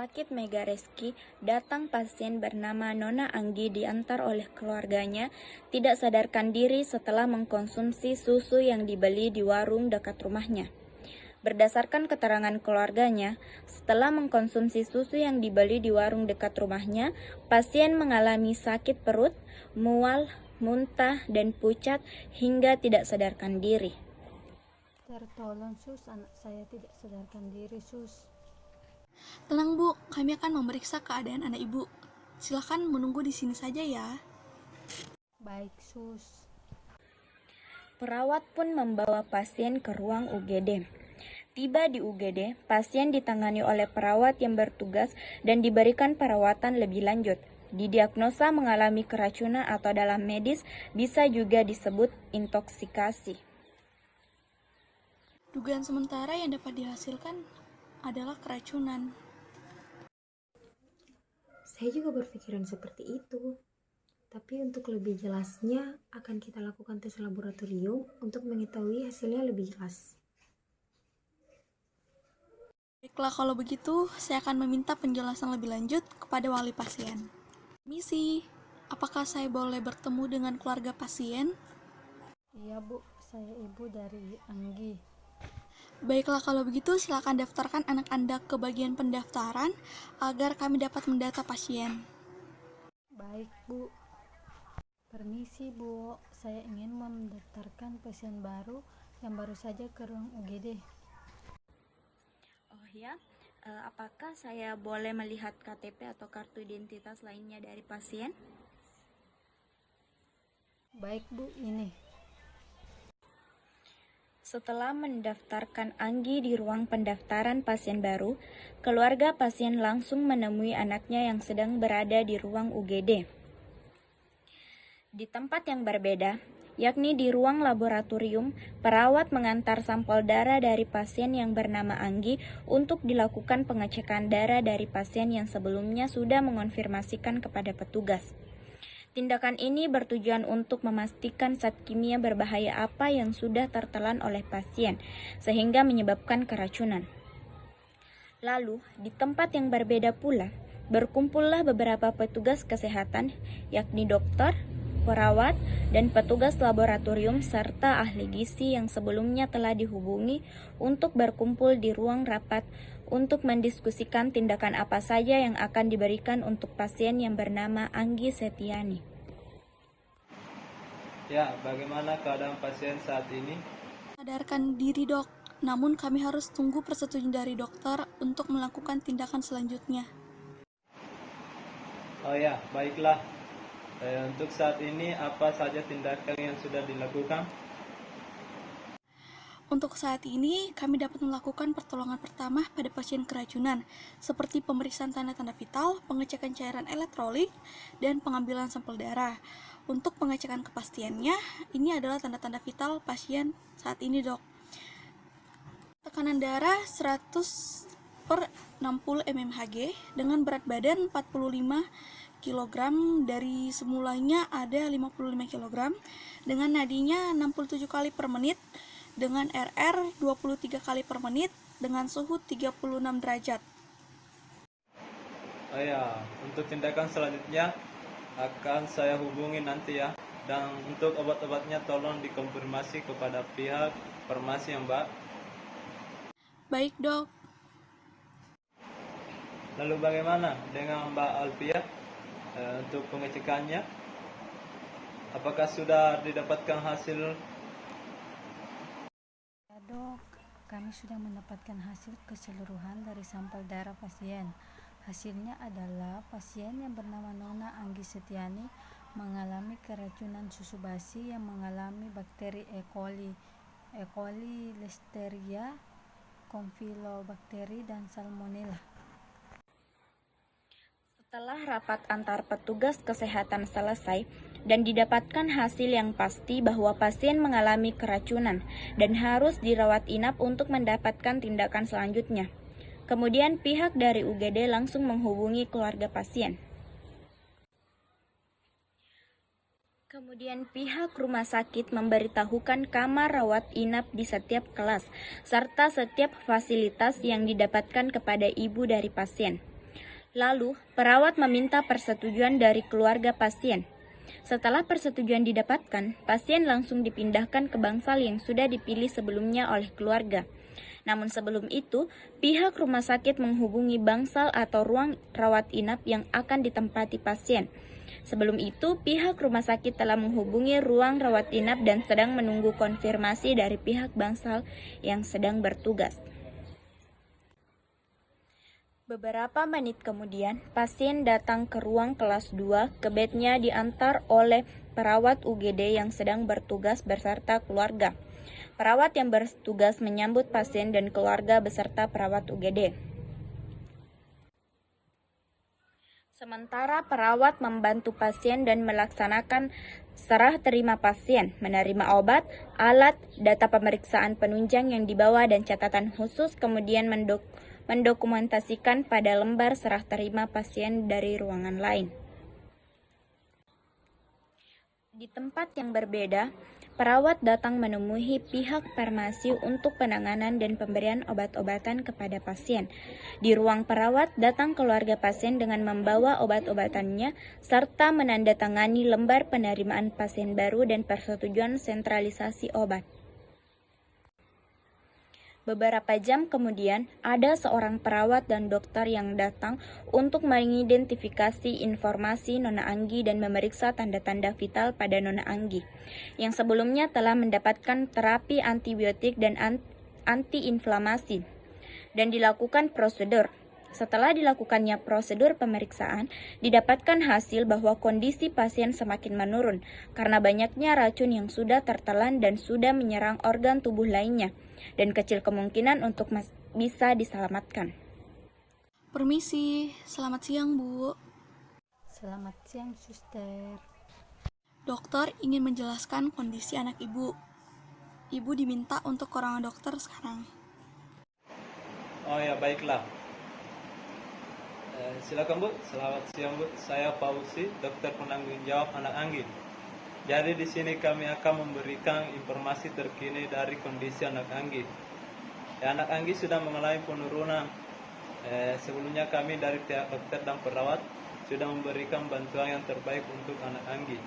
Sakit Mega Reski, datang pasien bernama Nona Anggi diantar oleh keluarganya tidak sadarkan diri setelah mengkonsumsi susu yang dibeli di warung dekat rumahnya. Berdasarkan keterangan keluarganya, setelah mengkonsumsi susu yang dibeli di warung dekat rumahnya, pasien mengalami sakit perut, mual, muntah, dan pucat hingga tidak sadarkan diri. Tertolong sus, anak saya tidak sadarkan diri sus. Tenang Bu, kami akan memeriksa keadaan anak Ibu. Silakan menunggu di sini saja ya. Baik sus. Perawat pun membawa pasien ke ruang UGD. Tiba di UGD, pasien ditangani oleh perawat yang bertugas dan diberikan perawatan lebih lanjut. Didiagnosa mengalami keracunan atau dalam medis bisa juga disebut intoksikasi. Dugaan sementara yang dapat dihasilkan adalah keracunan. Saya juga berpikiran seperti itu. Tapi untuk lebih jelasnya akan kita lakukan tes laboratorium untuk mengetahui hasilnya lebih jelas. Baiklah, kalau begitu saya akan meminta penjelasan lebih lanjut kepada wali pasien. Misi, apakah saya boleh bertemu dengan keluarga pasien? Iya Bu, saya ibu dari Anggi. Baiklah, kalau begitu silakan daftarkan anak Anda ke bagian pendaftaran agar kami dapat mendata pasien. Baik Bu. Permisi Bu, saya ingin mendaftarkan pasien baru yang baru saja ke ruang UGD. Oh ya, apakah saya boleh melihat KTP atau kartu identitas lainnya dari pasien? Baik Bu, ini. Setelah mendaftarkan Anggi di ruang pendaftaran pasien baru, keluarga pasien langsung menemui anaknya yang sedang berada di ruang UGD. Di tempat yang berbeda, yakni di ruang laboratorium, perawat mengantar sampel darah dari pasien yang bernama Anggi untuk dilakukan pengecekan darah dari pasien yang sebelumnya sudah mengonfirmasikan kepada petugas. Tindakan ini bertujuan untuk memastikan zat kimia berbahaya apa yang sudah tertelan oleh pasien, sehingga menyebabkan keracunan. Lalu, di tempat yang berbeda pula, berkumpullah beberapa petugas kesehatan, yakni dokter, perawat, dan petugas laboratorium serta ahli gizi yang sebelumnya telah dihubungi untuk berkumpul di ruang rapat untuk mendiskusikan tindakan apa saja yang akan diberikan untuk pasien yang bernama Anggi Setiani. Ya, bagaimana keadaan pasien saat ini? Sadarkan diri dok, namun kami harus tunggu persetujuan dari dokter untuk melakukan tindakan selanjutnya. Oh ya, baiklah. Untuk saat ini apa saja tindakan yang sudah dilakukan? Untuk saat ini, kami dapat melakukan pertolongan pertama pada pasien keracunan, seperti pemeriksaan tanda-tanda vital, pengecekan cairan elektrolit, dan pengambilan sampel darah. Untuk pengecekan kepastiannya, ini adalah tanda-tanda vital pasien saat ini, dok. Tekanan darah 100/60 mmHg dengan berat badan 45 kg dari semulanya ada 55 kg dengan nadinya 67 kali per menit dengan RR 23 kali per menit dengan suhu 36 derajat. Oh ya, untuk tindakan selanjutnya akan saya hubungi nanti ya. Dan untuk obat-obatnya tolong dikonfirmasi kepada pihak farmasi ya Mbak. Baik dok. Lalu bagaimana dengan Mbak Alfia untuk pengecekannya? Apakah sudah didapatkan hasil? Ya Dok, kami sudah mendapatkan hasil keseluruhan dari sampel darah pasien. Hasilnya adalah pasien yang bernama Nona Anggi Setiani mengalami keracunan susu basi yang mengalami bakteri E. coli, Listeria, Campylobacter dan Salmonella. Setelah rapat antar petugas kesehatan selesai dan didapatkan hasil yang pasti bahwa pasien mengalami keracunan dan harus dirawat inap untuk mendapatkan tindakan selanjutnya. Kemudian pihak dari UGD langsung menghubungi keluarga pasien. Kemudian pihak rumah sakit memberitahukan kamar rawat inap di setiap kelas, serta setiap fasilitas yang didapatkan kepada ibu dari pasien. Lalu, perawat meminta persetujuan dari keluarga pasien. Setelah persetujuan didapatkan, pasien langsung dipindahkan ke bangsal yang sudah dipilih sebelumnya oleh keluarga. Namun sebelum itu, pihak rumah sakit menghubungi bangsal atau ruang rawat inap yang akan ditempati pasien. Sebelum itu, pihak rumah sakit telah menghubungi ruang rawat inap dan sedang menunggu konfirmasi dari pihak bangsal yang sedang bertugas. Beberapa menit kemudian, pasien datang ke ruang kelas 2, ke bednya diantar oleh perawat UGD yang sedang bertugas beserta keluarga. Perawat yang bertugas menyambut pasien dan keluarga beserta perawat UGD. Sementara perawat membantu pasien dan melaksanakan serah terima pasien, menerima obat, alat, data pemeriksaan penunjang yang dibawa dan catatan khusus, kemudian mendokumentasikan pada lembar serah terima pasien dari ruangan lain. Di tempat yang berbeda, perawat datang menemui pihak farmasi untuk penanganan dan pemberian obat-obatan kepada pasien. Di ruang perawat, datang keluarga pasien dengan membawa obat-obatannya serta menandatangani lembar penerimaan pasien baru dan persetujuan sentralisasi obat. Beberapa jam kemudian, ada seorang perawat dan dokter yang datang untuk mengidentifikasi informasi Nona Anggi dan memeriksa tanda-tanda vital pada Nona Anggi, yang sebelumnya telah mendapatkan terapi antibiotik dan antiinflamasi, dan dilakukan prosedur. Setelah dilakukannya prosedur pemeriksaan, didapatkan hasil bahwa kondisi pasien semakin menurun karena banyaknya racun yang sudah tertelan dan sudah menyerang organ tubuh lainnya, dan kecil kemungkinan untuk bisa diselamatkan. Permisi, selamat siang Bu. Selamat siang, suster. Dokter ingin menjelaskan kondisi anak Ibu. Ibu diminta untuk ke ruangan dokter sekarang. Oh ya, baiklah. Silakan Bu. Selamat siang Bu. Saya Pausi, dokter penanggung jawab anak Anggi. Jadi di sini kami akan memberikan informasi terkini dari kondisi anak Anggi. Anak Anggi sudah mengalami penurunan. Sebelumnya kami dari pihak dokter dan perawat sudah memberikan bantuan yang terbaik untuk anak Anggi.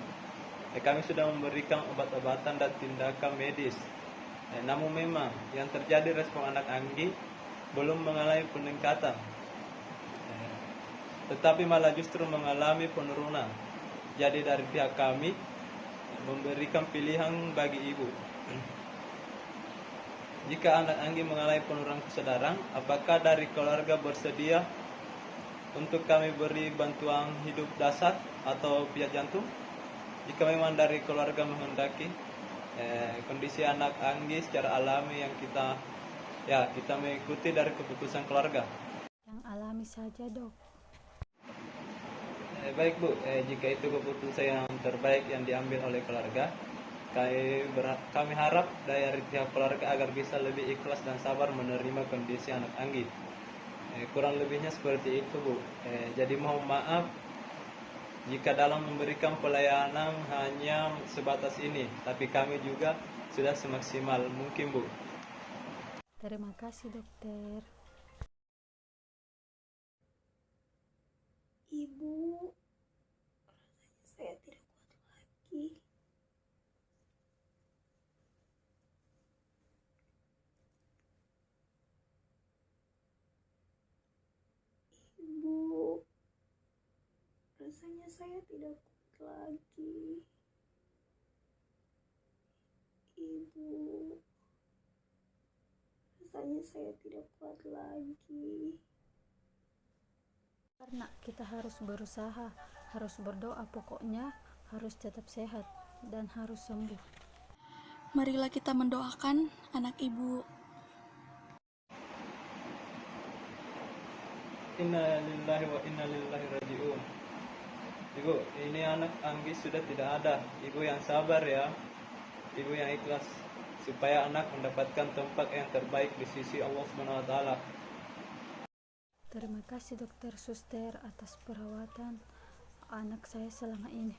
Kami sudah memberikan obat-obatan dan tindakan medis. Namun memang yang terjadi respon anak Anggi belum mengalami peningkatan, tetapi malah justru mengalami penurunan. Jadi dari pihak kami memberikan pilihan bagi ibu. Jika anak Anggi mengalami penurunan kesadaran, apakah dari keluarga bersedia untuk kami beri bantuan hidup dasar atau pijat jantung? Jika memang dari keluarga menghendaki, kondisi anak Anggi secara alami yang kita mengikuti dari keputusan keluarga. Yang alami saja, Dok. Baik Bu, jika itu keputusan yang terbaik yang diambil oleh keluarga, kami harap dari pihak keluarga agar bisa lebih ikhlas dan sabar menerima kondisi anak Anggi. Kurang lebihnya seperti itu Bu. Jadi mohon maaf jika dalam memberikan pelayanan hanya sebatas ini, tapi kami juga sudah semaksimal mungkin Bu. Terima kasih, dokter. Ibu, rasanya saya tidak kuat lagi. Ibu, rasanya saya tidak kuat lagi. Ibu, rasanya saya tidak kuat lagi. Karena kita harus berusaha, harus berdoa, pokoknya harus tetap sehat dan harus sembuh. Marilah kita mendoakan anak Ibu. Inna lillahi wa inna ilaihi raji'un. Ibu, ini anak Anggi sudah tidak ada. Ibu yang sabar ya. Ibu yang ikhlas supaya anak mendapatkan tempat yang terbaik di sisi Allah Subhanahu wa taala. Terima kasih dokter, suster atas perawatan anak saya selama ini.